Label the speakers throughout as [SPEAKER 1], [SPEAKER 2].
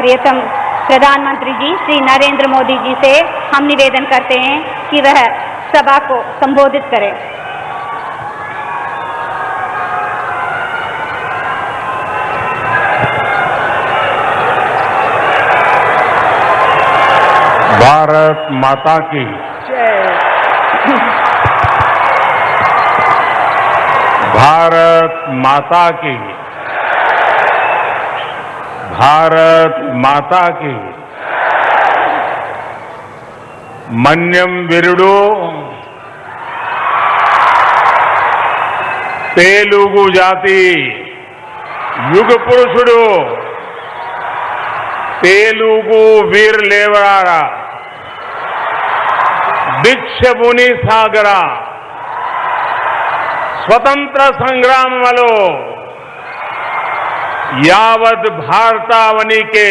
[SPEAKER 1] प्रियतम प्रधानमंत्री जी श्री नरेंद्र मोदी जी से हम निवेदन करते हैं कि वह सभा को संबोधित करें।
[SPEAKER 2] भारत माता की
[SPEAKER 3] जय।
[SPEAKER 2] भारत माता की भारत माता की मन्यम विरुडु तेलुगु जाति युग पुरुषुडु तेलुगु वीर लेवरारा दीक्षभूनि सागरा स्वतंत्र संग्राम वालों यावत भारतावनी के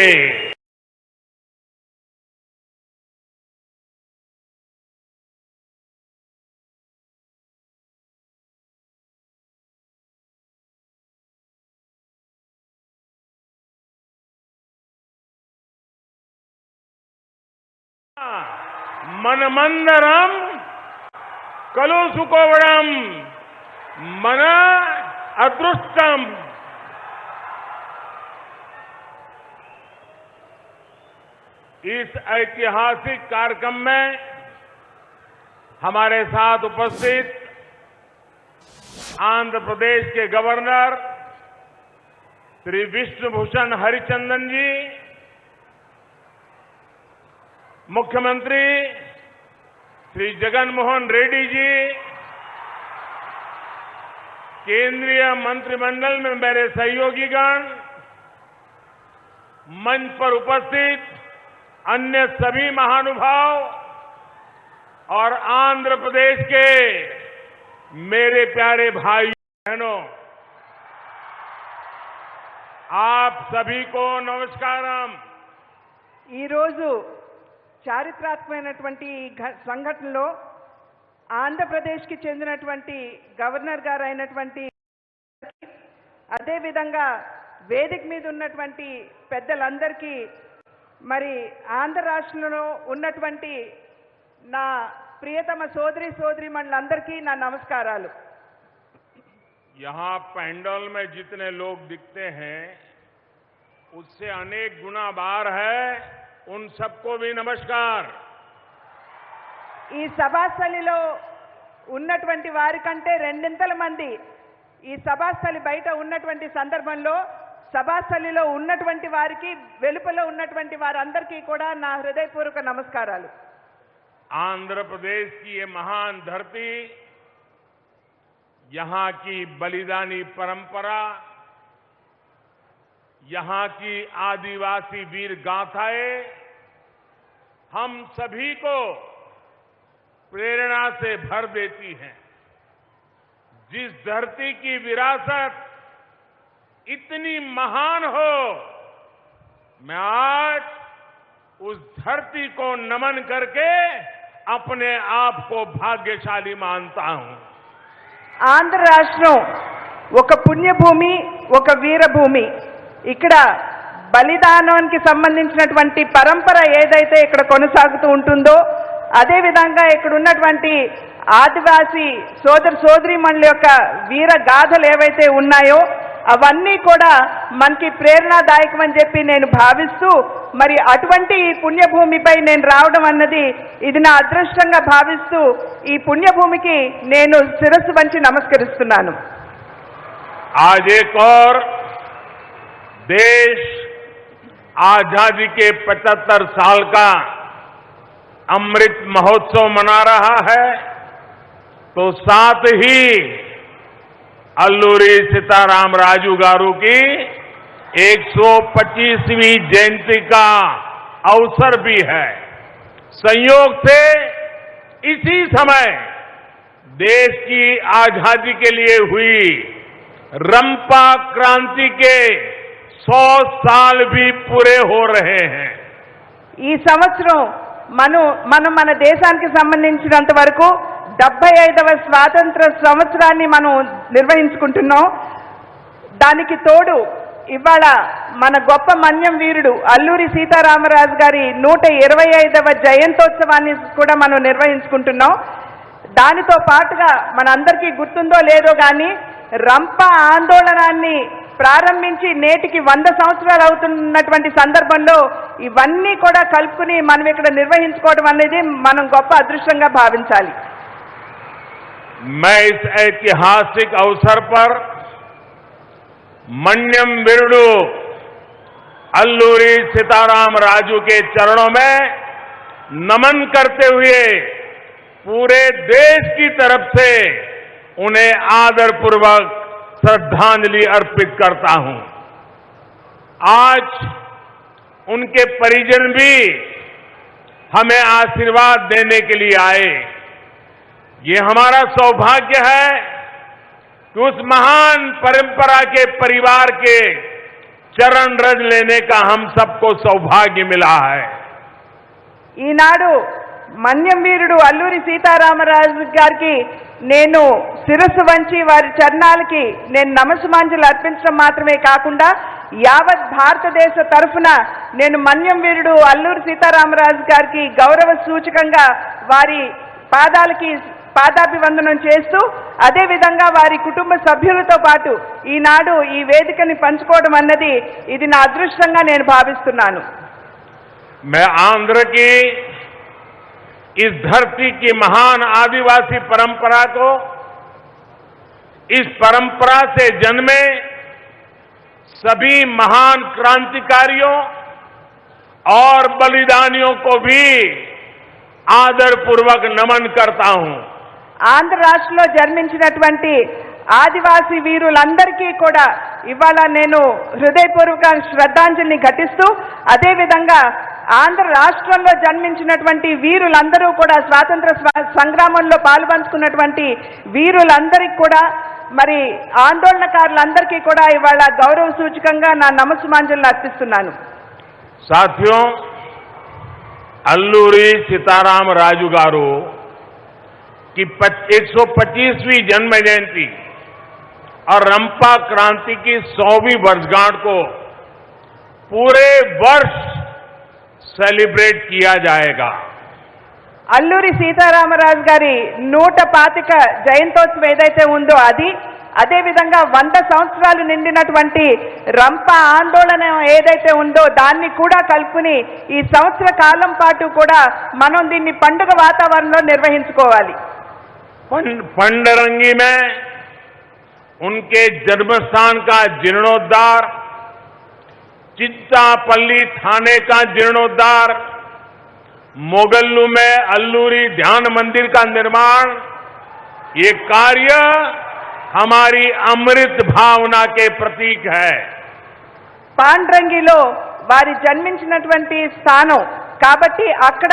[SPEAKER 2] मनमंदरम कलुसुकोवड़म मन अदृष्टम। इस ऐतिहासिक कार्यक्रम में हमारे साथ उपस्थित आंध्र प्रदेश के गवर्नर श्री विष्णुभूषण हरिचंदन जी, मुख्यमंत्री श्री जगनमोहन रेड्डी जी, केंद्रीय मंत्रिमंडल में मेरे सहयोगीगण, मंच पर उपस्थित अन्य सभी महानुभाव और आंध्र प्रदेश के मेरे प्यारे भाई बहनों, आप सभी को नमस्कारम।
[SPEAKER 3] ఈ రోజు చారిత్రాత్మకమైనటువంటి సంఘటనలో ఆంధ్రప్రదేశ్కి చెందినటువంటి గవర్నర్ గారు అయినటువంటి అదే విధంగా వేదిక మీద ఉన్నటువంటి పెద్దలందరికీ మరి ఆంధ్ర రాష్ట్రంలో ఉన్నటువంటి నా ప్రియతమ సోదరీమణులందరికీ నా నమస్కారాలు।
[SPEAKER 2] यहाँ पैंडल में जितने लोग दिखते हैं उससे अनेक गुना बाहर है, उन सबको भी नमस्कार।
[SPEAKER 3] ఈ సభాస్థలిలో ఉన్నటువంటి వారికంటే రెండింతల మంది ఈ సభాస్థలి బయట ఉన్నటువంటి సందర్భంలో సభాస్థలిలో ఉన్నటువంటి వారికి వెలుపల ఉన్నటువంటి వారందరికీ కూడా నా హృదయపూర్వక నమస్కారాలు।
[SPEAKER 2] आंध्र प्रदेश की ये महान धरती, यहाँ की बलिदानी परंपरा, यहाँ की आदिवासी वीर गाथाएं हम सभी को प्रेरणा से भर देती हैं। जिस धरती की विरासत इतनी महान हो, मैं आज उस धरती को नमन करके अपने आप को भाग्यशाली मानता हूं।
[SPEAKER 3] ఆంధ్ర రాష్ట్రం ఒక పుణ్యభూమి, ఒక వీరభూమి। ఇక్కడ బలిదానానికి సంబంధించినటువంటి పరంపర ఏదైతే ఇక్కడ కొనసాగుతూ ఉంటుందో, అదే విధంగా ఇక్కడ ఉన్నటువంటి ఆదివాసీ సోదరీమణుల యొక్క వీర గాథలు ఏవైతే ఉన్నాయో అవన్నీ కూడా మనకి ప్రేరణాదాయకం అని చెప్పి నేను భావిస్తూ, మరి అటువంటి ఈ పుణ్యభూమిపై నేను రావడం అన్నది ఇది నా అదృష్టంగా భావిస్తూ ఈ పుణ్యభూమికి నేను శిరస్సు వంచి నమస్కరిస్తున్నాను।
[SPEAKER 2] आज एक और देश आजादी के 75 साल का अमृत महोत्सव मना रहा है, तो साथ ही अल्लूरी सीताराम राजू गारू की 125वीं जयंती का अवसर भी है। संयोग से इसी समय देश की आजादी के लिए हुई रंपा क्रांति के 100 साल भी पूरे हो रहे हैं।
[SPEAKER 3] ఈ సంవత్సరం మన దేశానికి సంబంధించినంత వరకు 75వ స్వాతంత్ర సంవత్సరాన్ని మనం నిర్వహించుకుంటున్నాం। దానికి తోడు ఇవాళ మన గొప్ప మన్యం వీరుడు అల్లూరి సీతారామరాజు గారి 125వ జయంతోత్సవాన్ని కూడా మనం నిర్వహించుకుంటున్నాం. దానితో పాటుగా మనందరికీ గుర్తుందో లేదో కానీ రంప ఆందోళనాన్ని ప్రారంభించి నేటికి 100 సంవత్సరాలు అవుతున్నటువంటి సందర్భంలో ఇవన్నీ కూడా కలుపుకుని మనం ఇక్కడ నిర్వహించుకోవడం అనేది మనం గొప్ప అదృష్టంగా భావించాలి.
[SPEAKER 2] मैं इस ऐतिहासिक अवसर पर मन्यम वीरुडु अल्लूरी सीताराम राजू के चरणों में नमन करते हुए पूरे देश की तरफ से उन्हें आदरपूर्वक श्रद्धांजलि अर्पित करता हूं. आज उनके परिजन भी हमें आशीर्वाद देने के लिए आए. ये हमारा सौभाग्य है कि उस महान परंपरा के परिवार के चरण रज लेने का हम सबको सौभाग्य मिला है.
[SPEAKER 3] ఈనాడు మన్యం వీరుడు అల్లూరి సీతారామరాజు గారికి నేను శిరస్సు వంచి వారి చరణాలకి నేను నమస్సుమాంజలు అర్పించడం మాత్రమే కాకుండా యావత్ భారతదేశ తరఫున నేను మన్యం వీరుడు అల్లూరి సీతారామరాజు గారికి గౌరవ సూచకంగా వారి పాదాభివందనం చేస్తూ అదేవిధంగా వారి కుటుంబ సభ్యులతో పాటు ఈనాడు ఈ వేదికని పంచుకోవడం అన్నది ఇది నా అదృష్టంగా నేను భావిస్తున్నాను.
[SPEAKER 2] मैं आंध्र की इस धरती की महान आदिवासी परंपरा को, इस परंपरा से जन्मे सभी महान क्रांतिकारियों और बलिदानियों को भी आदरपूर्वक नमन करता हूं.
[SPEAKER 3] ఆంధ్ర రాష్ట్రంలో జన్మించినటువంటి ఆదివాసీ వీరులందరికీ కూడా ఇవాళ నేను హృదయపూర్వక శ్రద్ధాంజలిని ఘటిస్తూ అదేవిధంగా ఆంధ్ర రాష్ట్రంలో జన్మించినటువంటి వీరులందరూ కూడా స్వాతంత్ర సంగ్రామంలో పాల్పంచుకున్నటువంటి వీరులందరికీ కూడా మరి ఆందోళనకారులందరికీ కూడా ఇవాళ గౌరవ సూచకంగా నా నమస్సుమాంజలిని అర్పిస్తున్నాను.
[SPEAKER 2] साथियों, अल्लूरी सीताराम राजू गारू की 125वीं जन्म जयंती और रंपा क्रांति की 100वीं वर्षगांठ को पूरे वर्ष सेलिब्रेट किया जाएगा.
[SPEAKER 3] అల్లూరి సీతారామరాజు గారి 125 జయంతోత్సవం ఏదైతే ఉందో అదేవిధంగా 100 సంవత్సరాలు నిండినటువంటి రంప ఆందోళన ఏదైతే ఉందో దాన్ని కూడా కలుపుని ఈ సంవత్సర కాలం పాటు కూడా మనం దీన్ని పండుగ వాతావరణంలో నిర్వహించుకోవాలి.
[SPEAKER 2] पंडरंगी में उनके जन्मस्थान का जीर्णोद्धार, चित्तापल्ली थाने का जीर्णोद्धार, मोगल्लू में अल्लूरी ध्यान मंदिर का निर्माण, ये कार्य हमारी अमृत भावना के प्रतीक है.
[SPEAKER 3] పాండ్రంగిలో వారి జన్మించినటువంటి స్థానం కాబట్టి అక్కడ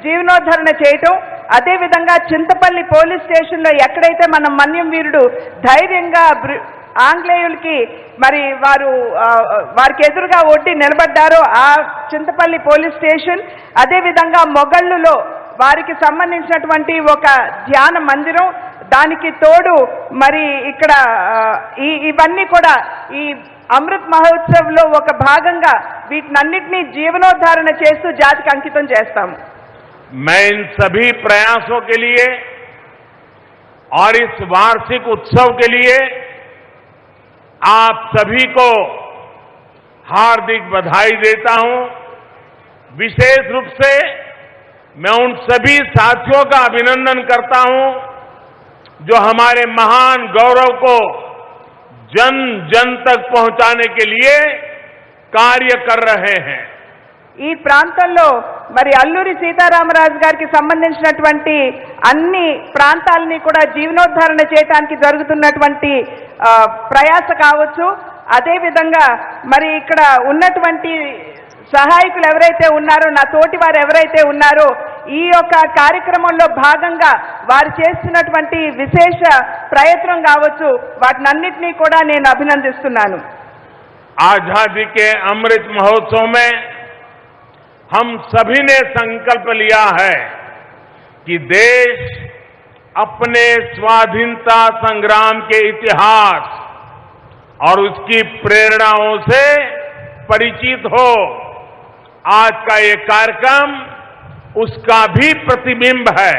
[SPEAKER 3] జీవనోద్ధరణ చేయటం, అదేవిధంగా చింతపల్లి పోలీస్ స్టేషన్లో ఎక్కడైతే మన మన్యం వీరుడు ధైర్యంగా ఆంగ్లేయులకి మరి వారికి ఎదురుగా ఒడ్డి నిలబడ్డారో ఆ చింతపల్లి పోలీస్ స్టేషన్, అదేవిధంగా మొగళ్ళులో వారికి సంబంధించినటువంటి ఒక ధ్యాన మందిరం, దానికి తోడు మరి ఇక్కడ ఇవన్నీ కూడా ఈ అమృత్ మహోత్సవ్లో ఒక భాగంగా వీటినన్నిటినీ జీవనోద్ధారణ చేస్తూ జాతికి అంకితం చేస్తాము.
[SPEAKER 2] मैं इन सभी प्रयासों के लिए और इस वार्षिक उत्सव के लिए आप सभी को हार्दिक बधाई देता हूं. विशेष रूप से मैं उन सभी साथियों का अभिनंदन करता हूं जो हमारे महान गौरव को जन जन तक पहुंचाने के लिए कार्य कर रहे हैं.
[SPEAKER 3] ఈ ప్రాంతంలో మరి అల్లూరి సీతారామరాజు గారికి సంబంధించినటువంటి అన్ని ప్రాంతాలని కూడా జీవనోద్ధరణ చేయడానికి జరుగుతున్నటువంటి ప్రయాస కావచ్చు, అదేవిధంగా మరి ఇక్కడ ఉన్నటువంటి సహాయకులు ఎవరైతే ఉన్నారో, నా తోటి వారు ఎవరైతే ఉన్నారో, ఈ యొక్క కార్యక్రమంలో భాగంగా వారు చేస్తున్నటువంటి విశేష ప్రయత్నం కావచ్చు, వాటినన్నిటినీ కూడా నేను అభినందిస్తున్నాను.
[SPEAKER 2] आजादी के अमृत महोत्सव में हम सभी ने संकल्प लिया है कि देश अपने स्वाधीनता संग्राम के इतिहास और उसकी प्रेरणाओं से परिचित हो। आज का ये कार्यक्रम उसका भी प्रतिबिंब है।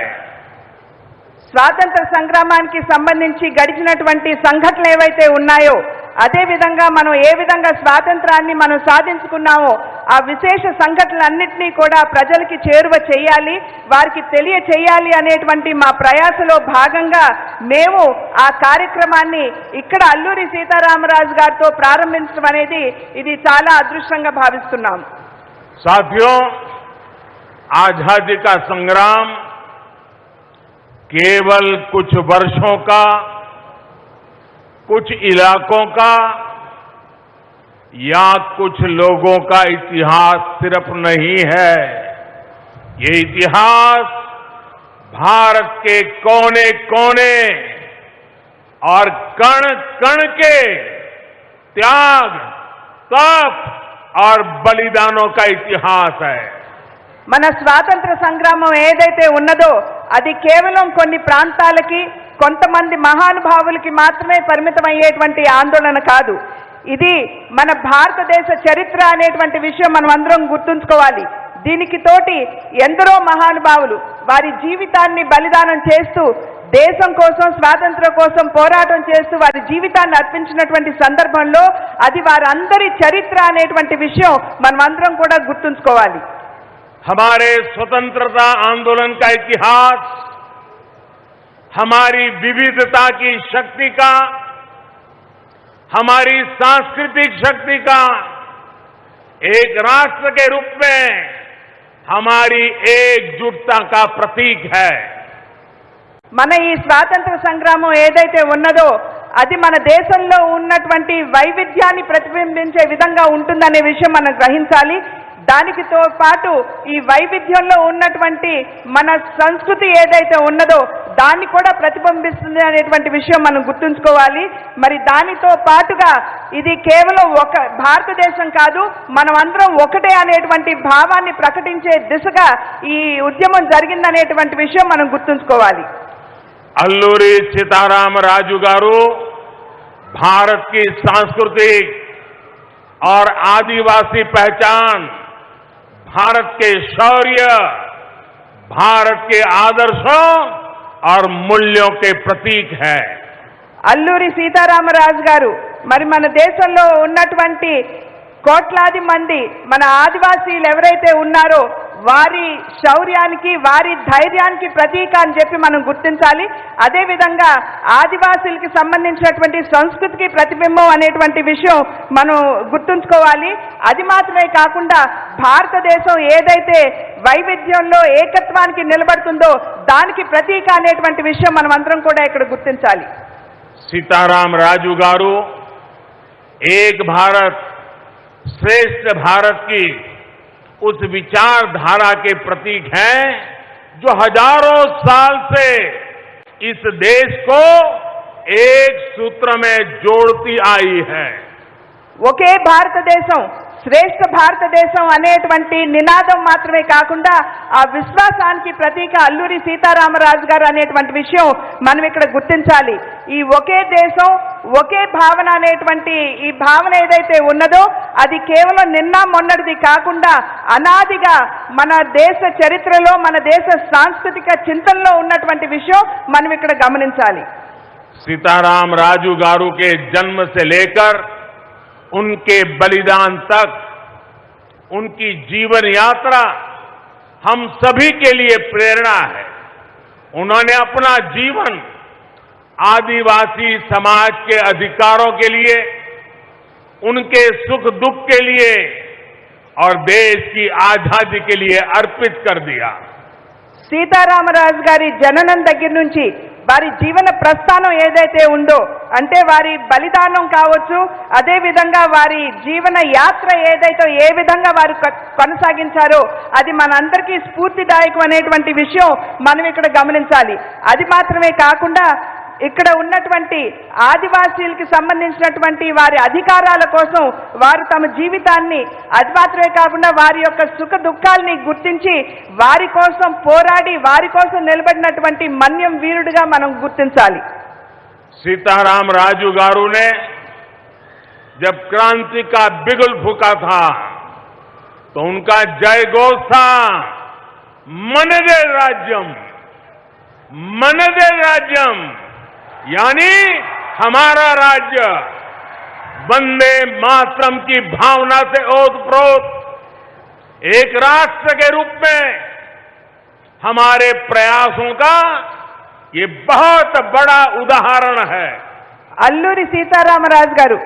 [SPEAKER 3] స్వాతంత్ర సంగ్రామానికి సంబంధించి గడిచినటువంటి సంఘటనలు ఏవైతే ఉన్నాయో అదే విధంగా మనం ఏ విధంగా స్వాతంత్రాన్ని మనం సాధించుకున్నామో ఆ విశేష సంఘటనలన్నింటినీ కూడా ప్రజలకి చేరువ చేయాలి, వారికి తెలియచేయాలి అనేటువంటి మా ప్రయాసలో భాగంగా మేము ఆ కార్యక్రమాన్ని ఇక్కడ అల్లూరి సీతారామరాజు గారితో ప్రారంభించడం అనేది ఇది చాలా అదృష్టంగా భావిస్తున్నాం।
[SPEAKER 2] साथियों, आजादी का संग्राम केवल कुछ वर्षों का, कुछ इलाकों का या कुछ लोगों का इतिहास सिर्फ नहीं है। ये इतिहास भारत के कोने कोने और कण कण के त्याग, तप और बलिदानों का इतिहास है।
[SPEAKER 3] మన స్వాతంత్ర సంగ్రామం ఏదైతే ఉన్నదో అది కేవలం కొన్ని ప్రాంతాలకి, కొంతమంది మహానుభావులకి మాత్రమే పరిమితమయ్యేటువంటి ఆందోళన కాదు। ఇది మన భారతదేశ చరిత్ర అనేటువంటి విషయం మనం అందరం గుర్తుంచుకోవాలి। దీనికి తోటి ఎందరో మహానుభావులు వారి జీవితాన్ని బలిదానం చేస్తూ దేశం కోసం, స్వాతంత్ర్యం కోసం పోరాటం చేస్తూ వారి జీవితాన్ని అర్పించినటువంటి సందర్భంలో అది వారందరి చరిత్ర అనేటువంటి విషయం మనం అందరం కూడా గుర్తుంచుకోవాలి।
[SPEAKER 2] हमारे स्वतंत्रता आंदोलन का इतिहास हमारी विविधता की शक्ति का, हमारी सांस्कृतिक शक्ति का, एक राष्ट्र के रूप में हमारी एकजुटता का प्रतीक है।
[SPEAKER 3] మన ఈ స్వాతంత్ర సంగ్రామం ఏదైతే ఉన్నదో అది మన దేశంలో ఉన్నటువంటి వైవిధ్యాన్ని ప్రతిబింబించే విధంగా ఉంటుందనే విషయం మనం గ్రహించాలి। దానికితో పాటు ఈ వైవిధ్యంలో ఉన్నటువంటి మన సంస్కృతి ఏదైతే ఉన్నదో దాన్ని కూడా ప్రతిబింబిస్తుంది అనేటువంటి విషయం మనం గుర్తుంచుకోవాలి। మరి దానితో పాటుగా ఇది కేవలం ఒక భారతదేశం కాదు, మనం అందరం ఒకటే అనేటువంటి భావాన్ని ప్రకటించే దిశగా ఈ ఉద్యమం జరిగిందనేటువంటి విషయం మనం గుర్తుంచుకోవాలి।
[SPEAKER 2] अल्लूरी सीताराम राजू गारू भारत की सांस्कृतिक और आदिवासी पहचान, भारत के शौर्य, भारत के आदर्शों और मूल्यों के प्रतीक है।
[SPEAKER 3] అల్లూరి సీతారామరాజు గారు మరి మన దేశంలో ఉన్నటువంటి కోట్లాది మంది మన ఆదివాసీలు ఎవరైతే ఉన్నారో వారి శౌర్యానికి, వారి ధైర్యానికి ప్రతీక అని చెప్పి మనం గుర్తించాలి। అదే విధంగా ఆదివాసీలకు సంబంధించినటువంటి సంస్కృతికి ప్రతిబింబం అనేటువంటి విషయం మనం గుర్తుంచుకోవాలి। అది మాత్రమే కాకుండా భారతదేశం ఏదైతే వైవిధ్యంలో ఏకత్వానికి నిలబడుతుందో దానికి ప్రతీక అనేటువంటి విషయం మనం అందరం కూడా ఇక్కడ గుర్తించాలి।
[SPEAKER 2] सीताराम राजू गारू एक भारत श्रेष्ठ भारत की उस विचारधारा के प्रतीक हैं जो हजारों साल से इस देश को एक सूत्र में जोड़ती आई है।
[SPEAKER 3] ఒకే భారతదేశం, శ్రేష్ఠ భారతదేశం అనేటువంటి నినాదం మాత్రమే కాకుండా ఆ విశ్వాసానికి ప్రతీక అల్లూరి సీతారామరాజు గారు అనేటువంటి విషయం మనం ఇక్కడ గుర్తించాలి। ఈ ఒకే దేశం, ఒకే భావన అనేటువంటి ఈ భావన ఏదైతే ఉన్నదో అది కేవలం నిన్న మొన్నటిది కాకుండా అనాదిగా మన దేశ చరిత్రలో, మన దేశ సాంస్కృతిక చింతనలో ఉన్నటువంటి విషయం మనం ఇక్కడ గమనించాలి।
[SPEAKER 2] सीताराम राजू गारू के जन्म से लेकर उनके बलिदान तक उनकी जीवन यात्रा हम सभी के लिए प्रेरणा है। उन्होंने अपना जीवन आदिवासी समाज के अधिकारों के लिए, उनके सुख दुख के लिए और देश की आजादी के लिए अर्पित कर दिया।
[SPEAKER 3] సీతారామరాజు గారి జననం దగ్గర నుంచి వారి జీవన ప్రస్థానం ఏదైతే ఉందో అంటే వారి బలిదానం కావచ్చు, అదే విధంగా వారి జీవన యాత్ర ఏదైతే ఏ విధంగా వారు కొనసాగించారో అది మనందరికీ స్ఫూర్తిదాయకం అనేటువంటి విషయం మనం ఇక్కడ గమనించాలి। అది మాత్రమే కాకుండా ఇక్కడ ఉన్నటువంటి ఆదివాసీలకు సంబంధించినటువంటి వారి అధికారాల కోసం వారు తమ జీవితాన్ని, అది మాత్రమే కాకుండా వారి యొక్క సుఖ దుఃఖాలని గుర్తించి వారి కోసం పోరాడి వారి కోసం నిలబడినటువంటి మన్యం వీరుడిగా మనం గుర్తించాలి।
[SPEAKER 2] सीताराम राजू गारू ने जब क्रांति का बिगुल फूका था तो उनका जय घोष था मनदे राज्यम, मनदे राज्यम, यानी हमारा राज्य। वंदे मातरम की भावना से ओतप्रोत एक राष्ट्र के रूप में हमारे प्रयासों का ये बहुत बड़ा उदाहरण है।
[SPEAKER 3] అల్లూరి సీతారామరాజు గారు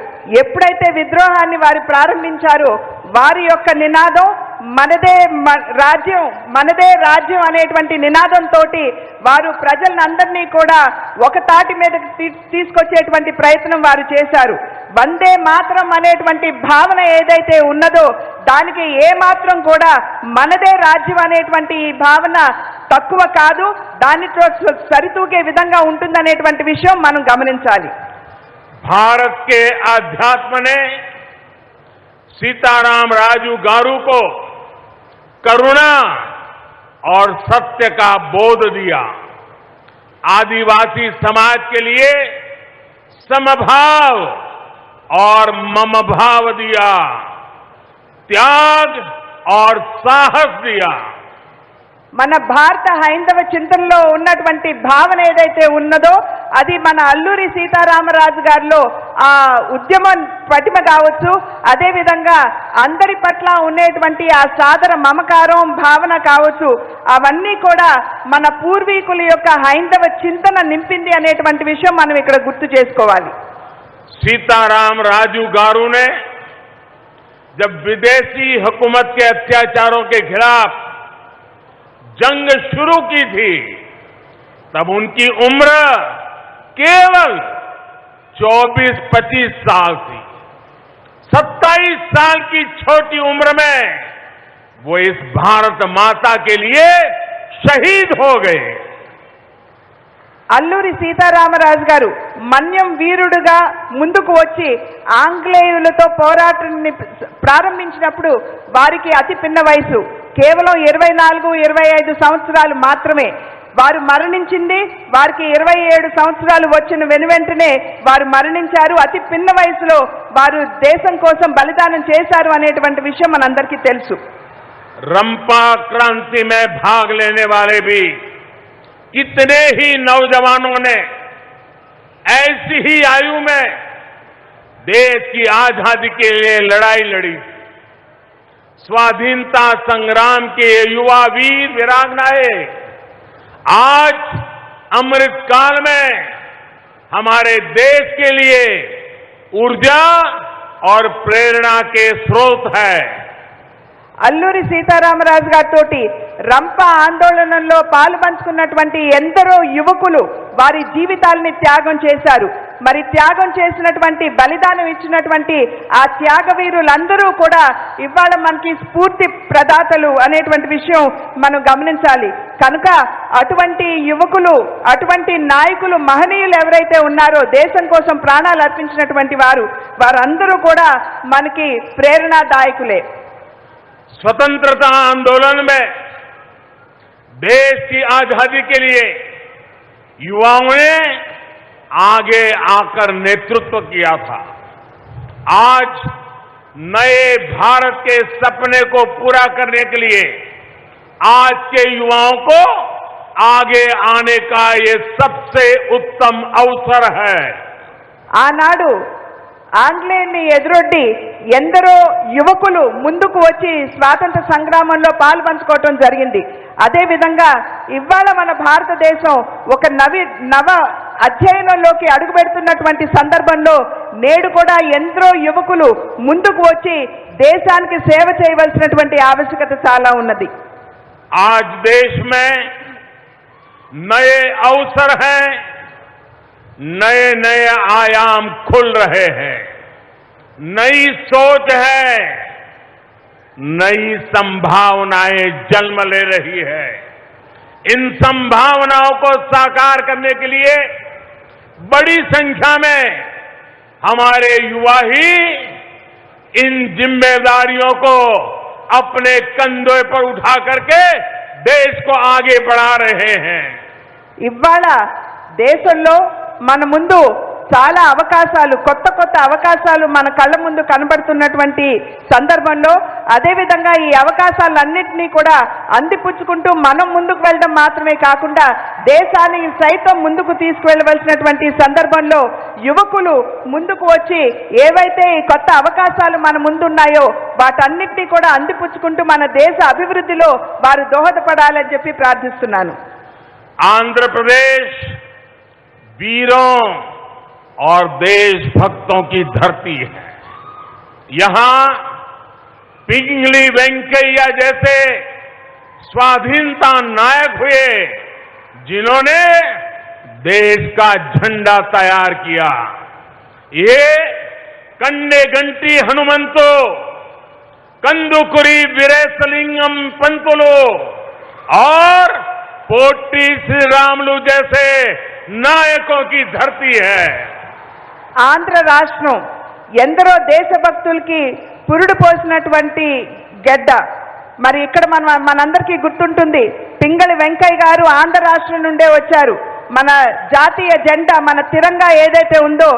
[SPEAKER 3] ఎప్పుడైతే విద్రోహాన్ని వారు ప్రారంభించారో వారి యొక్క నినాదం మనదే రాజ్యం అనేటువంటి నినాదంతో వారు ప్రజలందరినీ కూడా ఒక తాటి మీద తీసుకొచ్చేటువంటి ప్రయత్నం వారు చేశారు. వందే మాతరం అనేటువంటి భావన ఏదైతే ఉన్నదో దానికి ఏ మాత్రం కూడా మనదే రాజ్యం అనేటువంటి ఈ భావన తక్కువ కాదు, దానితో సరితూగే విధంగా ఉంటుందనేటువంటి విషయం మనం గమనించాలి.
[SPEAKER 2] भारत के आध्यात्म ने सीताराम राजू गारू को करुणा और सत्य का बोध दिया। आदिवासी समाज के लिए समभाव और ममभाव दिया, त्याग और साहस दिया।
[SPEAKER 3] మన భారత హైందవ చింతనలో ఉన్నటువంటి భావన ఏదైతే ఉన్నదో అది మన అల్లూరి సీతారామరాజు గారిలో ఆ ఉద్యమ పటిమ కావచ్చు, అదే విధంగా అందరి పట్ల ఉండేటువంటి ఆ సాదర మమకారం భావన కావచ్చు, అవన్నీ కూడా మన పూర్వీకుల యొక్క హైందవ చింతన నింపింది అనేటువంటి విషయం మనం ఇక్కడ గుర్తు చేసుకోవాలి.
[SPEAKER 2] सीताराम राजू गारू ने जब विदेशी हुकूमत के अत्याचारों के खिलाफ जंग शुरू की थी तब उनकी उम्र केवल 24-25 साल थी। 27 साल की छोटी उम्र में वो इस भारत माता के लिए शहीद हो गए।
[SPEAKER 3] అల్లూరి సీతారామరాజు గారు మన్యం వీరుడుగా ముందుకు వచ్చి ఆంగ్లేయులతో పోరాటాన్ని ప్రారంభించినప్పుడు వారికి అతి పిన్న వయసు కేవలం 24-25 సంవత్సరాలు మాత్రమే. వారు మరణించింది వారికి 27 సంవత్సరాలు వచ్చిన వెనువెంటనే వారు మరణించారు. అతి పిన్న వయసులో వారు దేశం కోసం బలిదానం చేశారు అనేటువంటి విషయం మనందరికీ తెలుసు.
[SPEAKER 2] रंपा क्रांति में भाग लेने वाले भी कितने ही नौजवानों ने ऐसी ही आयु में देश की आजादी के लिए लड़ाई लड़ी। स्वाधीनता संग्राम के युवा वीर वीरांगनाएं आज अमृत काल में हमारे देश के लिए ऊर्जा और प्रेरणा के स्रोत है।
[SPEAKER 3] అల్లూరి సీతారామరాజు గారితోటి రంప ఆందోళనలో పాలుపంచుకున్నటువంటి ఎందరో యువకులు వారి జీవితాలని త్యాగం చేశారు. మరి త్యాగం చేసినటువంటి బలిదానం ఇచ్చినటువంటి ఆ త్యాగవీరులందరూ కూడా ఇవాళ మనకి స్ఫూర్తి ప్రదాతలు అనేటువంటి విషయం మనం గమనించాలి. కనుక అటువంటి యువకులు అటువంటి నాయకులు మహనీయులు ఎవరైతే ఉన్నారో దేశం కోసం ప్రాణాలు అర్పించినటువంటి వారందరూ కూడా మనకి ప్రేరణాదాయకులే.
[SPEAKER 2] स्वतंत्रता आंदोलन में देश की आजादी के लिए युवाओं ने आगे आकर नेतृत्व किया था। आज नए भारत के सपने को पूरा करने के लिए आज के युवाओं को आगे आने का ये सबसे उत्तम अवसर है।
[SPEAKER 3] ఆనాడు ఆంగ్లేయుల్ని ఎదురొడ్డి ఎందరో యువకులు ముందుకు వచ్చి స్వాతంత్ర సంగ్రామంలో పాల్పంచుకోవటం జరిగింది. అదేవిధంగా ఇవాళ మన భారతదేశం ఒక నవ అధ్యయనంలోకి అడుగుపెడుతున్నటువంటి సందర్భంలో నేడు కూడా ఎందరో యువకులు ముందుకు వచ్చి దేశానికి సేవ చేయవలసినటువంటి ఆవశ్యకత చాలా ఉన్నది.
[SPEAKER 2] आज देश में नए अवसर हैं, नए नए आयाम खुल रहे हैं, नई सोच है, नई संभावनाएं जन्म ले रही है। इन संभावनाओं को साकार करने के लिए बड़ी संख्या में हमारे युवा ही इन जिम्मेदारियों को अपने कंधों पर उठा करके देश को आगे बढ़ा रहे हैं.
[SPEAKER 3] ఇవాళ దేశంలో మన ముందు చాలా అవకాశాలు, కొత్త కొత్త అవకాశాలు మన కళ్ళ ముందు కనబడుతున్నటువంటి సందర్భంలో అదేవిధంగా ఈ అవకాశాలన్నింటినీ కూడా అందిపుచ్చుకుంటూ మనం ముందుకు వెళ్ళడం మాత్రమే కాకుండా దేశాన్ని సైతం ముందుకు తీసుకువెళ్ళవలసినటువంటి సందర్భంలో యువకులు ముందుకు వచ్చి ఏవైతే ఈ కొత్త అవకాశాలు మన ముందున్నాయో వాటన్నిటినీ కూడా అందిపుచ్చుకుంటూ మన దేశ అభివృద్ధిలో వారు దోహదపడాలని చెప్పి ప్రార్థిస్తున్నాను.
[SPEAKER 2] आंध्र प्रदेश वीरों और देशभक्तों की धरती है। यहां पिंगली वेंकैया जैसे स्वाधीनता नायक हुए जिन्होंने देश का झंडा तैयार किया। ये कन्नेगंटी हनुमंतो, कंदुकुरी वीरेशलिंगम पंतुलु और पोट्टी श्रीरामुलु जैसे नायकों की धरती है।
[SPEAKER 3] ఆంధ్ర రాష్ట్రం ఎందరో దేశభక్తులకి పురుడు పోసినటువంటి గడ్డ. మరి ఇక్కడ మనందరికీ గుర్తుంటుంది, పింగళి వెంకయ్య గారు ఆంధ్ర రాష్ట్రం నుండే వచ్చారు. మన జాతీయ జెండా, మన తిరంగా ఏదైతే ఉందో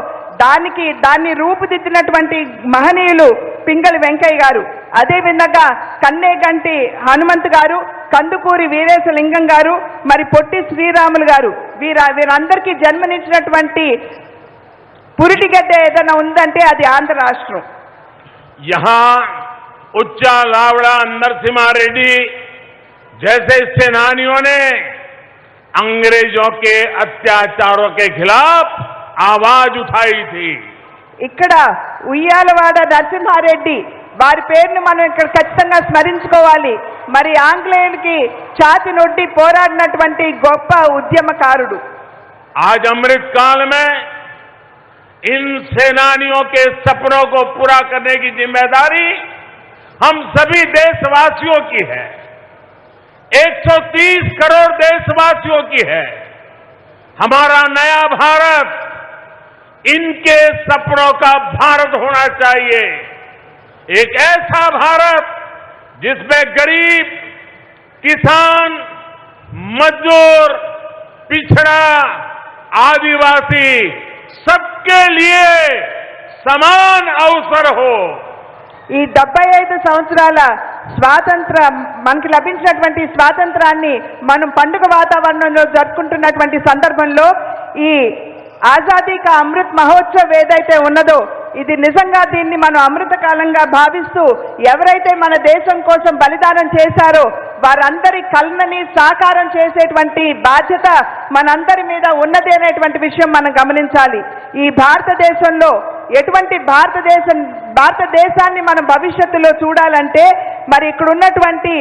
[SPEAKER 3] దాన్ని రూపుదిద్దినటువంటి మహనీయులు పింగళి వెంకయ్య గారు. అదేవిధంగా కన్నేగంటి హనుమంత్ గారు, కందుకూరి వీరేశలింగం గారు, మరి పొట్టి శ్రీరాములు గారు, వీరందరికీ జన్మనిచ్చినటువంటి పురిటిగడ్డ ఏదైనా ఉందంటే అది ఆంధ్ర రాష్ట్రం.
[SPEAKER 2] यहां उच्चा लावड़ा नरसिम्हा रेड्डी जैसे सेनानियों ने अंग्रेजों के अत्याचारों के खिलाफ आवाज उठाई थी.
[SPEAKER 3] ఇక్కడ ఉయ్యాలవాడ నరసింహారెడ్డి వారి పేరును మనం ఇక్కడ ఖచ్చితంగా స్మరించుకోవాలి. మరి ఆంగ్లేయులకి ఛాతి నొడ్డి పోరాడినటువంటి గొప్ప ఉద్యమకారుడు.
[SPEAKER 2] आज अमृत काल में इन सेनानियों के सपनों को पूरा करने की जिम्मेदारी हम सभी देशवासियों की है. 130 करोड़ देशवासियों की है. हमारा नया भारत इनके सपनों का भारत होना चाहिए. एक ऐसा भारत जिसमें गरीब, किसान, मजदूर, पिछड़ा, आदिवासी सबके लिए समान अवसर हो.
[SPEAKER 3] ఈ 75 సంవత్సరాల మనకి లభించినటువంటి స్వాతంత్రాన్ని మనం పండుగ వాతావరణంలో జరుపుకుంటున్నటువంటి సందర్భంలో ఈ ఆజాదీ కా అమృత్ మహోత్సవ్ ఏదైతే ఉన్నదో ఇది నిజంగా దీన్ని మనం అమృత కాలంగా భావిస్తూ ఎవరైతే మన దేశం కోసం బలిదానం చేశారో వారందరి కలలని సాకారం చేసేటువంటి బాధ్యత మనందరి మీద ఉన్నది అనేటువంటి విషయం మనం గమనించాలి. ఈ భారతదేశంలో ఎటువంటి భారతదేశాన్ని మనం భవిష్యత్తులో చూడాలంటే మరి ఇక్కడ ఉన్నటువంటి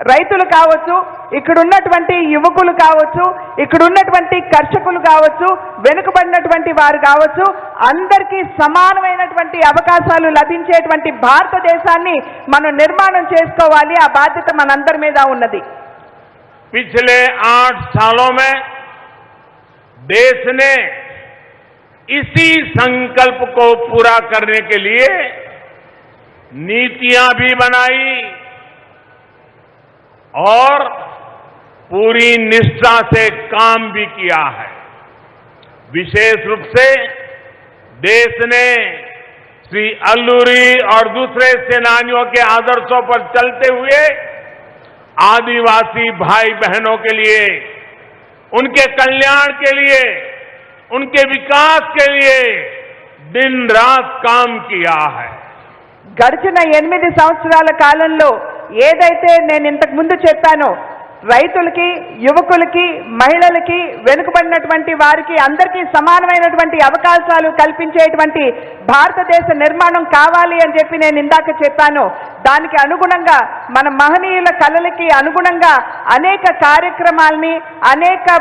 [SPEAKER 3] రైతులు కావచ్చు, ఇక్కడ ఉన్నటువంటి యువకులు కావచ్చు, ఇక్కడ ఉన్నటువంటి కర్షకులు కావచ్చు, వెనుకబడినటువంటి వారు కావచ్చు, అందరికీ సమానమైనటువంటి అవకాశాలు లభించేటువంటి భారతదేశాన్ని మనం నిర్మాణం చేసుకోవాలి. ఆ బాధ్యత మనందరి మీద ఉన్నది.
[SPEAKER 2] पिछले 8 सालों में देश ने इसी संकल्प को पूरा करने के लिए नीतियां भी बनाई और पूरी निष्ठा से काम भी किया है. विशेष रूप से देश ने श्री अल्लूरी और दूसरे सेनानियों के आदर्शों पर चलते हुए आदिवासी भाई बहनों के लिए, उनके कल्याण के लिए, उनके विकास के लिए दिन रात काम किया है.
[SPEAKER 3] గడిచిన 8 సంవత్సరాల కాలంలో ఏదైతే నేను ఇంతకు ముందు చెప్పానో రైతులకి, యువకులకి, మహిళలకి, వెనుకబడినటువంటి వారికి అందరికీ సమానమైనటువంటి అవకాశాలు కల్పించేటువంటి భారతదేశ నిర్మాణం కావాలి అని చెప్పి నేను ఇందాక చెప్పాను. దానికి అనుగుణంగా మన మహనీయుల కలలకి అనుగుణంగా అనేక కార్యక్రమాల్ని, అనేక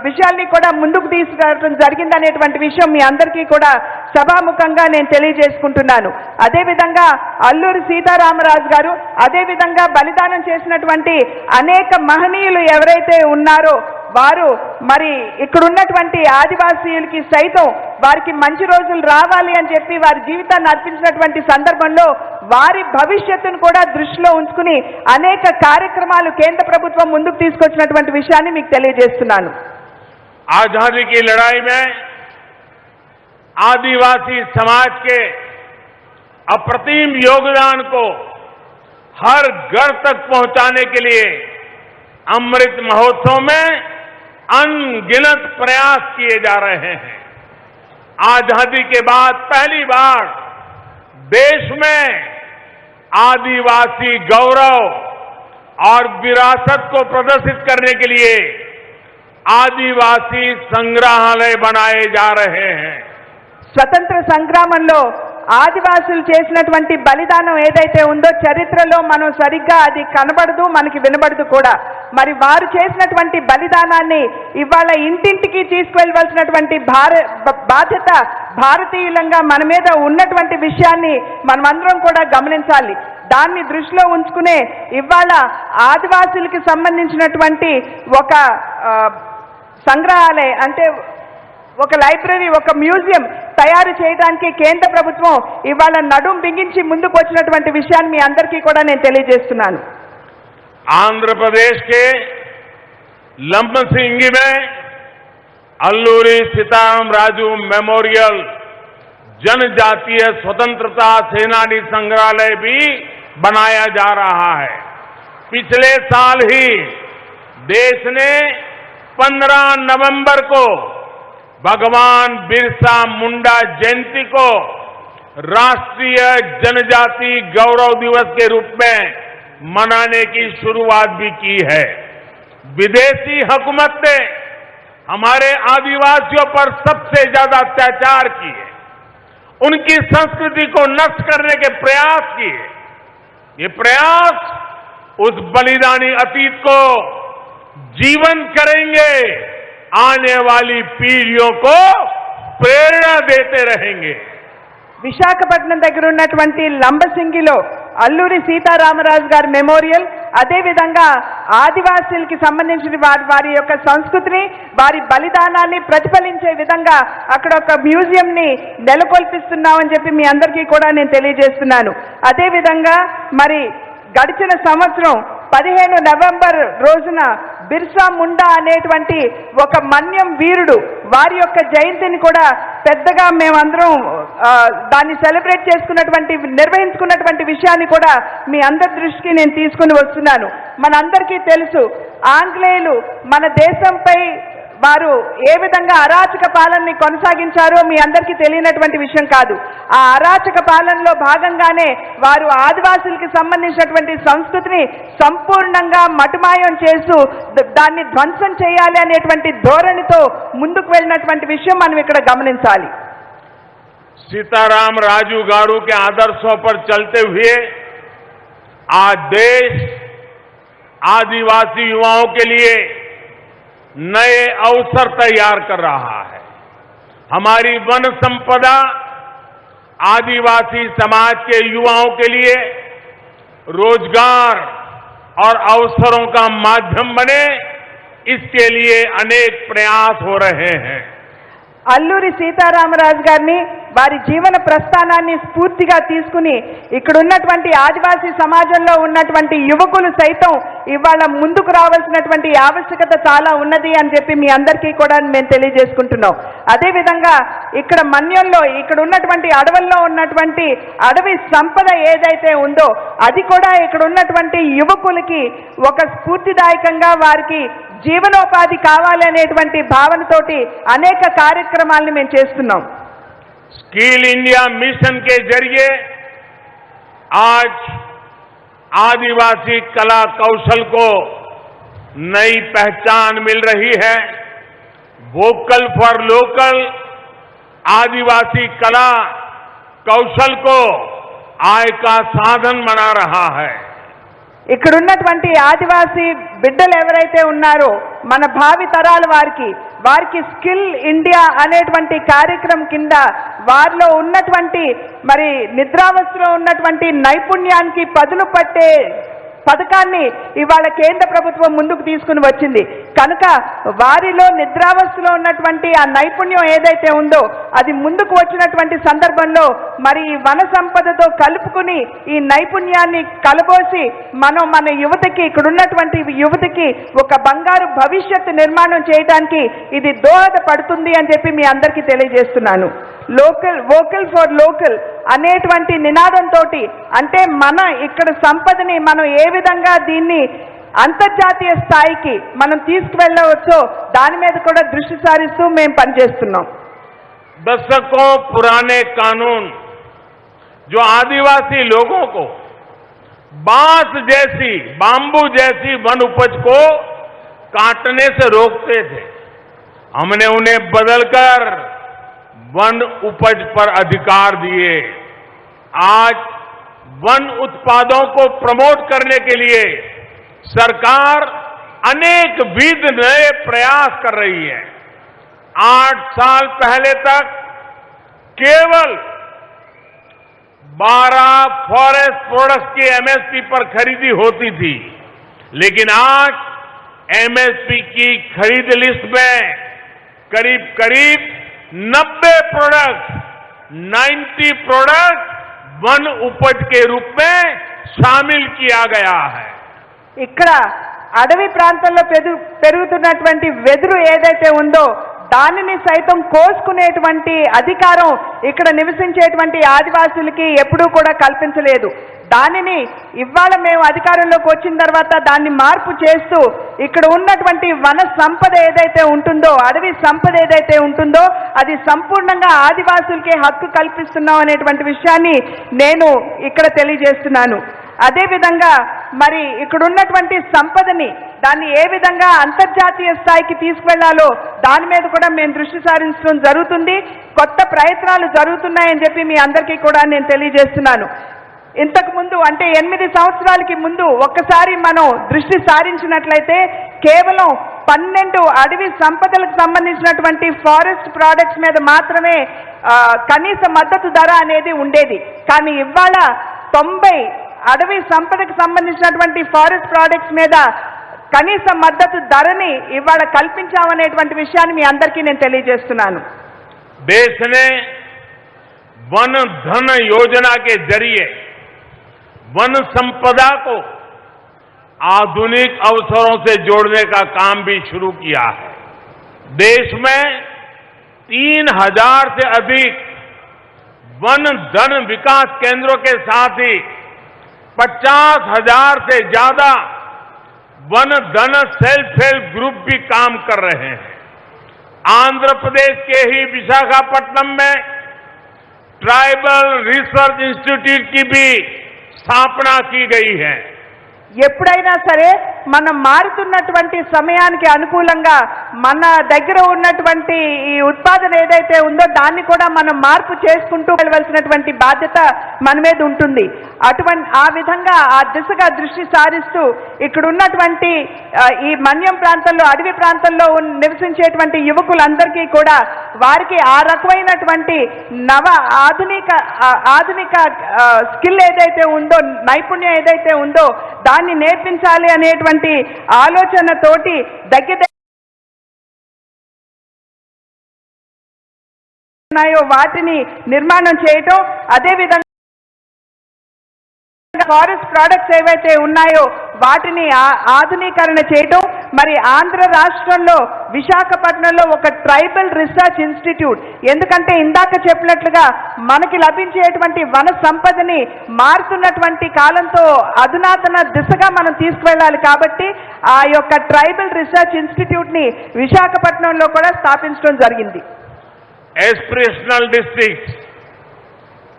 [SPEAKER 3] విషయాల్ని కూడా ముందుకు తీసుకురావడం జరిగిందనేటువంటి విషయం మీ అందరికీ కూడా సభాముఖంగా నేను తెలియజేసుకుంటున్నాను. అదేవిధంగా అల్లూరి సీతారామరాజు గారు, అదేవిధంగా బలిదానం చేసినటువంటి అనేక మహనీయులు ఎవరైతే ఉన్నారో వారు మరి ఇక్కడ ఉన్నటువంటి ఆదివాసీయులకి సైతం వారికి మంచి రోజులు రావాలి అని చెప్పి వారి జీవితాన్ని అర్పించినటువంటి సందర్భంలో వారి భవిష్యత్తును కూడా దృష్టిలో ఉంచుకుని అనేక కార్యక్రమాలు కేంద్ర ప్రభుత్వం ముందుకు తీసుకొచ్చినటువంటి విషయాన్ని మీకు తెలియజేస్తున్నాను.
[SPEAKER 2] आजादी की लड़ाई में आदिवासी समाज के अप्रतिम योगदान को हर घर तक पहुंचाने के लिए अमृत महोत्सव में अनगिनत प्रयास किए जा रहे हैं। आजादी के बाद पहली बार देश में आदिवासी गौरव और विरासत को प्रदर्शित करने के लिए आदिवासी संग्रहालय बनाए जा रहे हैं।
[SPEAKER 3] స్వతంత్ర సంగ్రామంలో ఆదివాసులు చేసినటువంటి బలిదానం ఏదైతే ఉందో చరిత్రలో మనం సరిగ్గా అది కనబడదు, మనకి వినబడదు కూడా. మరి వారు చేసినటువంటి బలిదానాన్ని ఇవాళ ఇంటింటికి తీసుకువెళ్ళవలసినటువంటి బాధ్యత భారతీయులంగా మన మీద ఉన్నటువంటి విషయాన్ని మనమందరం కూడా గమనించాలి. దాన్ని దృష్టిలో ఉంచుకునే ఇవాళ ఆదివాసులకి సంబంధించినటువంటి ఒక సంగ్రహాలయం అంటే ఒక లైబ్రరీ, ఒక మ్యూజియం తయారు చేయడానికి కేంద్ర ప్రభుత్వం ఇవాళ నడుం బిగించి ముందుకు వచ్చినటువంటి విషయాన్ని మీ అందరికీ కూడా నేను తెలియజేస్తున్నాను.
[SPEAKER 2] आंध्र प्रदेश के लंबसिंगी में अल्लूरी सीताराम राजू मेमोरियल जनजातीय स्वतंत्रता सेनानी संग्रहालय भी बनाया जा रहा है। पिछले साल ही देश ने 15 नवंबर को भगवान बिरसा मुंडा जयंती को राष्ट्रीय जनजाति गौरव दिवस के रूप में मनाने की शुरुआत भी की है। विदेशी हुकूमत ने हमारे आदिवासियों पर सबसे ज्यादा अत्याचार किए, उनकी संस्कृति को नष्ट करने के प्रयास किए। ये प्रयास उस बलिदानी अतीत को जीवन करेंगे, आने वाली पीढ़ियों को प्रेरणा देते रहेंगे।
[SPEAKER 3] విశాఖపట్నం దగ్గర ఉన్నటువంటి లంబసింగిలో అల్లూరి సీతారామరాజు గారి మెమోరియల్, అదేవిధంగా ఆదివాసీలకి సంబంధించిన వారి యొక్క సంస్కృతిని, వారి బలిదానాన్ని ప్రతిఫలించే విధంగా అక్కడ ఒక మ్యూజియంని నెలకొల్పిస్తున్నామని చెప్పి మీ అందరికీ కూడా నేను తెలియజేస్తున్నాను. అదేవిధంగా మరి గడిచిన సంవత్సరం 15 నవంబర్ రోజున బిర్సా ముండా అనేటువంటి ఒక మన్యం వీరుడు వారి యొక్క జయంతిని కూడా పెద్దగా మేమందరం దాన్ని సెలబ్రేట్ నిర్వహించుకున్నటువంటి విషయాన్ని కూడా మీ అందరి దృష్టికి నేను తీసుకుని వస్తున్నాను. మనందరికీ తెలుసు, ఆంగ్లేయులు మన దేశంపై వారు ఏ విధంగా అరాచక పాలనని కొనసాగించారో మీ అందరికీ తెలియనటువంటి విషయం కాదు. ఆ అరాచక పాలనలో భాగంగానే వారు ఆదివాసులకి సంబంధించినటువంటి సంస్కృతిని సంపూర్ణంగా మటుమాయం చేస్తూ దాన్ని ధ్వంసం చేయాలి అనేటువంటి ధోరణితో ముందుకు వెళ్ళినటువంటి విషయం మనం ఇక్కడ గమనించాలి.
[SPEAKER 2] सीताराम राजू गारू के आदर्शों पर चलते हुए आज देश आदिवासी युवाओं के लिए नए अवसर तैयार कर रहा है। हमारी वन संपदा आदिवासी समाज के युवाओं के लिए रोजगार और अवसरों का माध्यम बने, इसके लिए अनेक प्रयास हो रहे हैं।
[SPEAKER 3] అల్లూరి సీతారామరాజు గారిని వారి జీవన ప్రస్థానాన్ని స్ఫూర్తిగా తీసుకుని ఇక్కడ ఉన్నటువంటి ఆదివాసీ సమాజంలో ఉన్నటువంటి యువకులు సైతం ఇవాళ ముందుకు రావాల్సినటువంటి ఆవశ్యకత చాలా ఉన్నది అని చెప్పి మీ అందరికీ కూడా మేము తెలియజేసుకుంటున్నాం. అదేవిధంగా ఇక్కడ మన్యంలో ఇక్కడ ఉన్నటువంటి అడవుల్లో ఉన్నటువంటి అడవి సంపద ఏదైతే ఉందో అది కూడా ఇక్కడ ఉన్నటువంటి యువకులకి ఒక స్ఫూర్తిదాయకంగా వారికి జీవనోపాధి కావాలి అనేటువంటి భావనతోటి అనేక కార్యక్రమాలను మేము చేస్తున్నాం.
[SPEAKER 2] स्किल इंडिया मिशन के जरिए आज आदिवासी कला कौशल को नई पहचान मिल रही है। वोकल फॉर लोकल आदिवासी कला कौशल को आय का साधन बना रहा है।
[SPEAKER 3] ఇక్కడ ఉన్నటువంటి ఆదివాసీ బిడ్డలు ఎవరైతే ఉన్నారో మన భావి తరాల వారికి స్కిల్ ఇండియా అనేటువంటి కార్యక్రమం కింద వారిలో ఉన్నటువంటి మరి నిద్రావస్థలో ఉన్నటువంటి నైపుణ్యానికి పదును పట్టే పథకాన్ని ఇవాళ కేంద్ర ప్రభుత్వం ముందుకు తీసుకుని వచ్చింది. కనుక వారిలో నిద్రావస్థలో ఉన్నటువంటి ఆ నైపుణ్యం ఏదైతే ఉందో అది ముందుకు వచ్చినటువంటి సందర్భంలో మరి ఈ వన సంపదతో కలుపుకుని ఈ నైపుణ్యాన్ని కలబోసి మన యువతకి, ఇక్కడ ఉన్నటువంటి యువతకి ఒక బంగారు భవిష్యత్తు నిర్మాణం చేయడానికి ఇది దోహదపడుతుంది అని చెప్పి మీ అందరికీ తెలియజేస్తున్నాను. వోకల్ ఫర్ లోకల్ అనేటువంటి నినాదంతో, అంటే మన ఇక్కడ సంపదని మనం ఏ విధంగా దీన్ని అంతర్జాతీయ స్థాయికి మనం తీసుకువెళ్ళవచ్చో దాని మీద కూడా దృష్టి సారిస్తూ మేము పనిచేస్తున్నాం.
[SPEAKER 2] दशकों पुराने कानून जो आदिवासी लोगों को बांस जैसी, बांबू जैसी वन उपज को काटने से रोकते थे, हमने उन्हें बदलकर वन उपज पर अधिकार दिए. आज वन उत्पादों को प्रमोट करने के लिए सरकार अनेक विध नए प्रयास कर रही है. 8 साल पहले तक केवल 12 फॉरेस्ट प्रोडक्ट्स की एमएसपी पर खरीदी होती थी, लेकिन आज एमएसपी की खरीद लिस्ट में करीब करीब 90 प्रोडक्ट, 90 प्रोडक्ट वन उपज के रूप में शामिल किया गया है.
[SPEAKER 3] ఇక్కడ అడవి ప్రాంతంలో పెరుగుతున్నటువంటి వెదురు ఏదైతే ఉందో దానిని సైతం కోసుకునేటువంటి అధికారం ఇక్కడ నివసించేటువంటి ఆదివాసులకి ఎప్పుడూ కూడా కల్పించలేదు. దానిని ఇవాళ మేము అధికారంలోకి వచ్చిన తర్వాత దాన్ని మార్పు చేస్తూ ఇక్కడ ఉన్నటువంటి వన సంపద ఏదైతే ఉంటుందో, అడవి సంపద ఏదైతే ఉంటుందో అది సంపూర్ణంగా ఆదివాసులకే హక్కు కల్పిస్తున్నాం అనేటువంటి విషయాన్ని నేను ఇక్కడ తెలియజేస్తున్నాను. అదేవిధంగా మరి ఇక్కడ ఉన్నటువంటి సంపదని దాన్ని ఏ విధంగా అంతర్జాతీయ స్థాయికి తీసుకువెళ్లాలో దాని మీద కూడా మేము దృష్టి సారించడం జరుగుతుంది. కొత్త ప్రయత్నాలు జరుగుతున్నాయని చెప్పి మీ అందరికీ కూడా నేను తెలియజేస్తున్నాను. ఇంతకు ముందు అంటే 8 సంవత్సరాలకి ముందు ఒక్కసారి మనం దృష్టి సారించినట్లయితే కేవలం 12 అడవి సంపదలకు సంబంధించినటువంటి ఫారెస్ట్ ప్రోడక్ట్స్ మీద మాత్రమే కనీస మద్దతు ధర అనేది ఉండేది. కానీ ఇవాళ 90 అడవి సంపదకు సంబంధించినటువంటి ఫారెస్ట్ ప్రోడక్ట్స్ మీద కనీస మద్దతు ధరని ఇవాళ కల్పించామనేటువంటి విషయాన్ని మీ అందరికీ నేను తెలియజేస్తున్నాను.
[SPEAKER 2] देश ने वन धन योजना के जरिए वन संपदा को आधुनिक अवसरों से जोड़ने का काम भी शुरू किया है. देश में 3000 से अधिक वन धन विकास केंद्रों के साथ ही 50,000 से ज्यादा वन धन सेल्फ हेल्प ग्रुप भी काम कर रहे हैं. आंध्र प्रदेश के ही विशाखापट्टनम में ट्राइबल रिसर्च इंस्टीट्यूट की भी स्थापना की गई है.
[SPEAKER 3] ఎప్పుడైనా సరే మనం మారుతున్నటువంటి సమయానికి అనుకూలంగా మన దగ్గర ఉన్నటువంటి ఈ ఉత్పాదన ఏదైతే ఉందో దాన్ని కూడా మనం మార్పు చేసుకుంటూ వెళ్ళవలసినటువంటి బాధ్యత మన మీద ఉంటుంది. ఆ విధంగా ఆ దిశగా దృష్టి సారిస్తూ ఇక్కడ ఉన్నటువంటి ఈ మన్యం ప్రాంతంలో, అడవి ప్రాంతంలో నివసించేటువంటి యువకులందరికీ కూడా వారికి ఆ రకమైనటువంటి ఆధునిక స్కిల్ ఏదైతే ఉందో, నైపుణ్యం ఏదైతే ఉందో దాన్ని నేర్పించాలి అనేటువంటి ఆలోచనతోటి దగ్గర వాటిని నిర్మాణం చేయటం, అదేవిధంగా ఫారెస్ట్ ప్రోడక్ట్స్ ఏవైతే ఉన్నాయో వాటిని ఆధునీకరణ చేయటం. మరి ఆంధ్ర రాష్ట్రంలో విశాఖపట్నంలో ఒక ట్రైబల్ రీసెర్చ్ ఇన్స్టిట్యూట్, ఎందుకంటే ఇందాక చెప్పినట్లుగా మనకి లభించేటువంటి వన సంపదని మారుతున్నటువంటి కాలంతో అధునాతన దిశగా మనం తీసుకువెళ్ళాలి కాబట్టి ఆ యొక్క ట్రైబల్ రీసెర్చ్ ఇన్స్టిట్యూట్ ని విశాఖపట్నంలో కూడా స్థాపించడం జరిగింది.
[SPEAKER 2] एस्पिरेशनल डिस्ट्रिक्ट,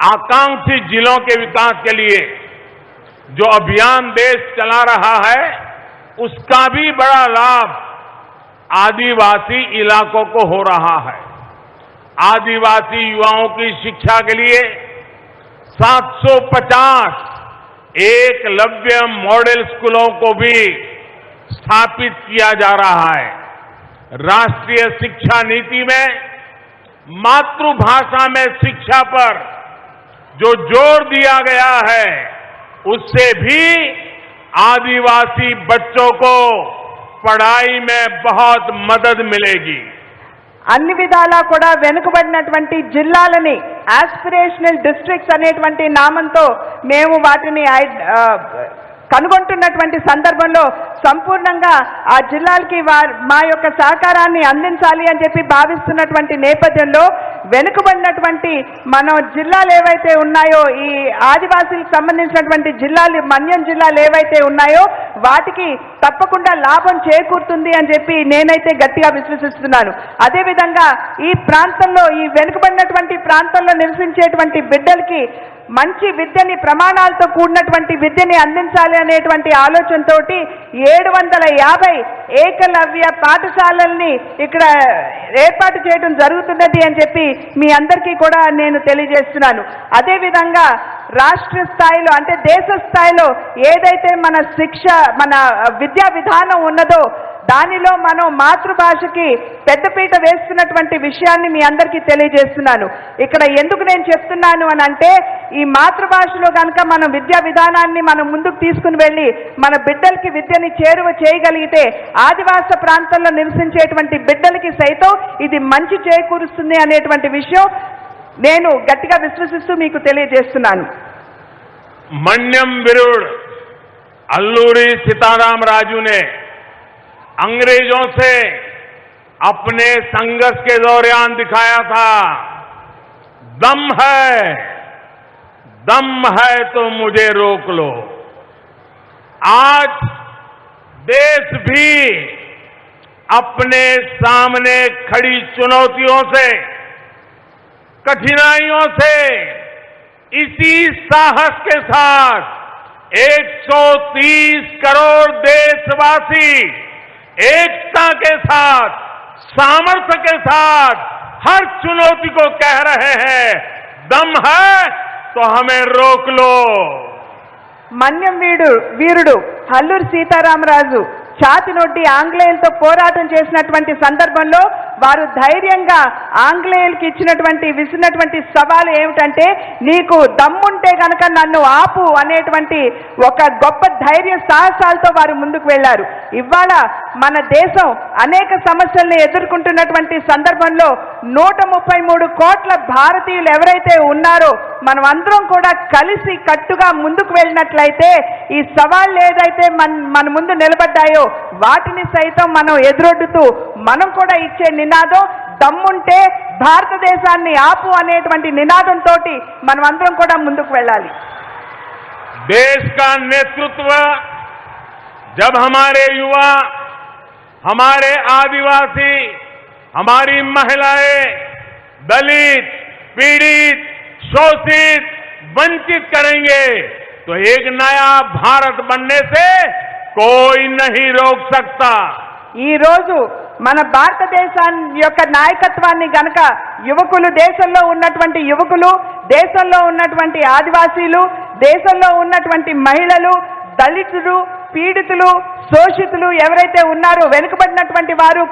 [SPEAKER 2] आकांक्षी जिलों के विकास के लिए जो अभियान देश चला रहा है उसका भी बड़ा लाभ आदिवासी इलाकों को हो रहा है. आदिवासी युवाओं की शिक्षा के लिए 750 एकलव्य मॉडल स्कूलों को भी स्थापित किया जा रहा है. राष्ट्रीय शिक्षा नीति में मातृभाषा में शिक्षा पर जो जोर दिया गया है उससे भी आदिवासी बच्चों को पढ़ाई में बहुत मदद मिलेगी।
[SPEAKER 3] అన్ని విధాలా కూడా వెనుకబడినటువంటి జిల్లాలని ఆస్పిరేషనల్ డిస్ట్రిక్ట్స్ అనేటువంటి నామంతో మేము వాటిని కనుగొంటున్నటువంటి సందర్భంలో సంపూర్ణంగా ఆ జిల్లాలకి మా యొక్క సహకారాన్ని అందించాలి అని చెప్పి భావిస్తున్నటువంటి నేపథ్యంలో వెనుకబడినటువంటి మన జిల్లాలు ఏవైతే ఉన్నాయో ఈ ఆదివాసీలకు సంబంధించినటువంటి జిల్లాలు మన్యం జిల్లాలు ఏవైతే ఉన్నాయో వాటికి తప్పకుండా లాభం చేకూరుతుంది అని చెప్పి నేనైతే గట్టిగా విశ్వసిస్తున్నాను. అదేవిధంగా ఈ ప్రాంతంలో ఈ వెనుకబడినటువంటి ప్రాంతంలో నివసించేటువంటి బిడ్డలకి మంచి విద్యని ప్రమాణాలతో కూడినటువంటి విద్యని అందించాలి అనేటువంటి ఆలోచనతోటి 750 ఏకలవ్య పాఠశాలల్ని ఇక్కడ ఏర్పాటు చేయడం జరుగుతున్నది అని చెప్పి మీ అందరికీ కూడా నేను తెలియజేస్తున్నాను. అదేవిధంగా రాష్ట్ర స్థాయిలో అంటే దేశ స్థాయిలో ఏదైతే మన శిక్ష మన విద్యా విధానం ఉన్నదో దానిలో మనం మాతృభాషకి పెద్దపీట వేస్తున్నటువంటి విషయాన్ని మీ అందరికీ తెలియజేస్తున్నాను. ఇక్కడ ఎందుకు నేను చెప్తున్నాను అని అంటే ఈ మాతృభాషలో కనుక మనం విద్యా విధానాన్ని మనం ముందుకు తీసుకుని వెళ్ళి మన బిడ్డలకి విద్యని చేరువ చేయగలిగితే ఆదివాస ప్రాంతంలో నివసించేటువంటి బిడ్డలకి సైతం ఇది మంచి చేకూరుస్తుంది అనేటువంటి విషయం నేను గట్టిగా విశ్వసిస్తూ మీకు తెలియజేస్తున్నాను.
[SPEAKER 2] मन्यम विरुड़ अल्लूरी सीताराम राजू ने अंग्रेजों से अपने संघर्ष के दौरान दिखाया था दम है तो मुझे रोक लो। आज देश भी अपने सामने खड़ी चुनौतियों से कठिनाइयों से इसी साहस के साथ 130 करोड़ देशवासी एकता के साथ सामर्थ्य के साथ हर चुनौती को कह रहे हैं दम है तो हमें रोक लो।
[SPEAKER 3] మన్యం వీరుడు అల్లూరి సీతారామరాజు ఛాతి నొడ్డి ఆంగ్లేయులతో పోరాటం చేసినటువంటి సందర్భంలో వారు ధైర్యంగా ఆంగ్లేయులకి విసిరినటువంటి సవాలు ఏమిటంటే నీకు దమ్ముంటే గనక నన్ను ఆపు అనేటువంటి ఒక గొప్ప ధైర్య సాహసాలతో వారు ముందుకు వెళ్లారు. ఇవాళ మన దేశం అనేక సమస్యల్ని ఎదుర్కొంటున్నటువంటి సందర్భంలో 133 కోట్ల భారతీయులు ఎవరైతే ఉన్నారో మనం అందరం కూడా కలిసి కట్టుగా ముందుకు వెళ్ళినట్లయితే ఈ సవాళ్ళు ఏదైతే మన ముందు నిలబడ్డాయో వాటిని సైతం మనం ఎదురొడ్డుతూ మనం కూడా ఇచ్చే నినాదం దమ్ముంటే భారతదేశాన్ని ఆపు అనేటువంటి నినాదంతో మనం అందరం కూడా ముందుకు వెళ్ళాలి.
[SPEAKER 2] देश का नेतृत्व जब हमारे युवा हमारे आदिवासी हमारी महिलाएं दलित पीड़ित शोषित वंचित करेंगे तो एक नया भारत बनने से कोई नहीं रोक सकता.
[SPEAKER 3] ఈ రోజు మన భారతదేశాన్ని యొక్క నాయకత్వాన్ని గనక యువకులు దేశంలో ఉన్నటువంటి యువకులు దేశంలో ఉన్నటువంటి ఆదివాసీలు దేశంలో ఉన్నటువంటి మహిళలు దళితులు పీడితులు శోషితులు ఎవరైతే ఉన్నారో వెనుకబడినటువంటి వారు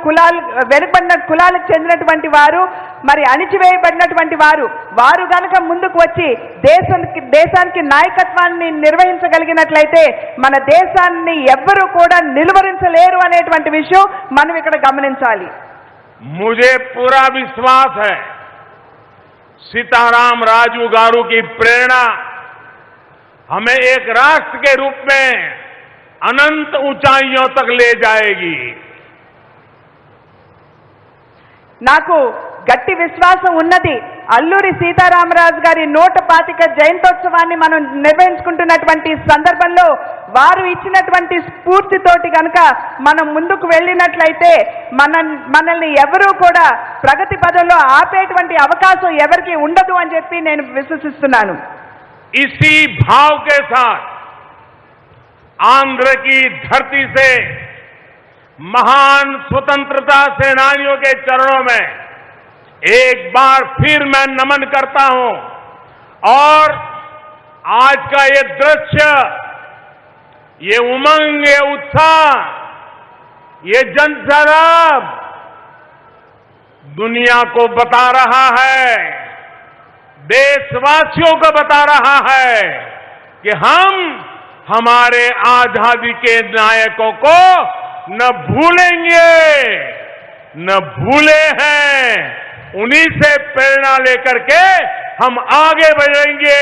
[SPEAKER 3] వెనుకబడిన కులాలకు చెందినటువంటి వారు మరి అణిచివేయబడినటువంటి వారు గనక ముందుకు వచ్చి దేశానికి నాయకత్వాన్ని నిర్వహించగలిగినట్లయితే మన దేశాన్ని ఎవ్వరూ కూడా నిలువరించలేరు అనేటువంటి విషయం మనం ఇక్కడ గమనించాలి.
[SPEAKER 2] मुझे पूरा विश्वास है सीताराम राजू गारू की प्रेरणा हमें एक राष्ट्र के रूप में अनंत ऊंचाइयों तक ले जाएगी.
[SPEAKER 3] నాకు గట్టి విశ్వాసం ఉన్నది అల్లూరి సీతారామరాజు గారి 125వ జయంతోత్సవాన్ని మనం నిర్వహించుకుంటున్నటువంటి సందర్భంలో వారు ఇచ్చినటువంటి స్ఫూర్తితోటి గనక మనం ముందుకు వెళ్ళినట్లయితే మనల్ని ఎవరూ కూడా ప్రగతి పదంలో ఆపేటువంటి అవకాశం ఎవరికి ఉండదు అని చెప్పి నేను విశ్వసిస్తున్నాను.
[SPEAKER 2] इसी भाव के साथ आंध्र की धरती से महान स्वतंत्रता सेनानियों के चरणों में एक बार फिर मैं नमन करता हूं और आज का ये दृश्य ये उमंग ये उत्साह ये जनसराब दुनिया को बता रहा है देशवासियों को बता रहा है कि हम हमारे आजादी के नायकों को न भूलेंगे, न भूले हैं। उन्हीं से प्रेरणा लेकर के हम आगे बढ़ेंगे।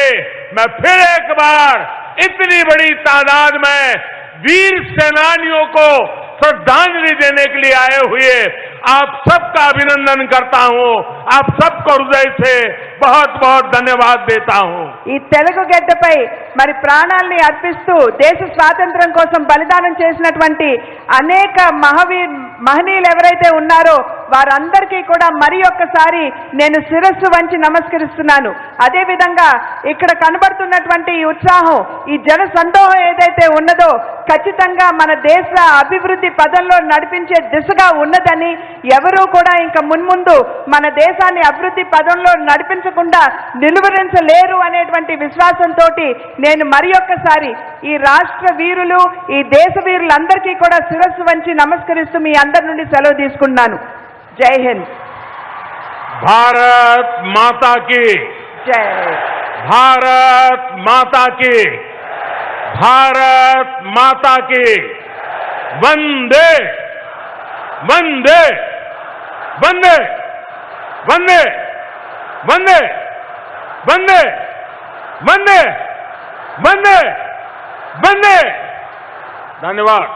[SPEAKER 2] मैं फिर एक बार इतनी बड़ी तादाद में वीर सेनानियों को श्रद्धांजलि देने के लिए आए हुए आप सबका अभिनंदन करता हूं। आप सबको हृदय से बहुत बहुत धन्यवाद देता हूं।
[SPEAKER 3] ఈ తెలుగు గడ్డపై మరి ప్రాణాల్ని అర్పిస్తూ దేశ స్వాతంత్ర్యం కోసం బలిదానం చేసినటువంటి అనేక మహనీయులు ఎవరైతే ఉన్నారో వారందరికీ కూడా మరి ఒక్కసారి నేను శిరస్సు వంచి నమస్కరిస్తున్నాను. అదే విధంగా ఇక్కడ కనబడుతున్నటువంటి ఈ ఉత్సాహం, ఈ జన సందోహం ఏదైతే ఉన్నదో ఖచ్చితంగా మన దేశ అభివృద్ధి పదంలో నడిపించే దిశగా ఉన్నదని, ఎవరూ కూడా ఇంకా మున్ముందు మన దేశాన్ని అభివృద్ధి పదంలో నడిపించకుండా నిలువరించలేరు అనేటువంటి విశ్వాసంతో నేను మరి ఒక్కసారి ఈ రాష్ట్ర వీరులు, ఈ దేశ వీరులందరికీ కూడా శిరస్సు వంచి నమస్కరిస్తూ మీ అందరి నుండి సెలవు తీసుకున్నాను. జై హింద్.
[SPEAKER 2] भारत माता की
[SPEAKER 3] జై.
[SPEAKER 2] भारत माता की भारत माता की वंदे वंदे वंदे वंदे वंदे वंदे वंदे वंदे वंदे। धन्यवाद।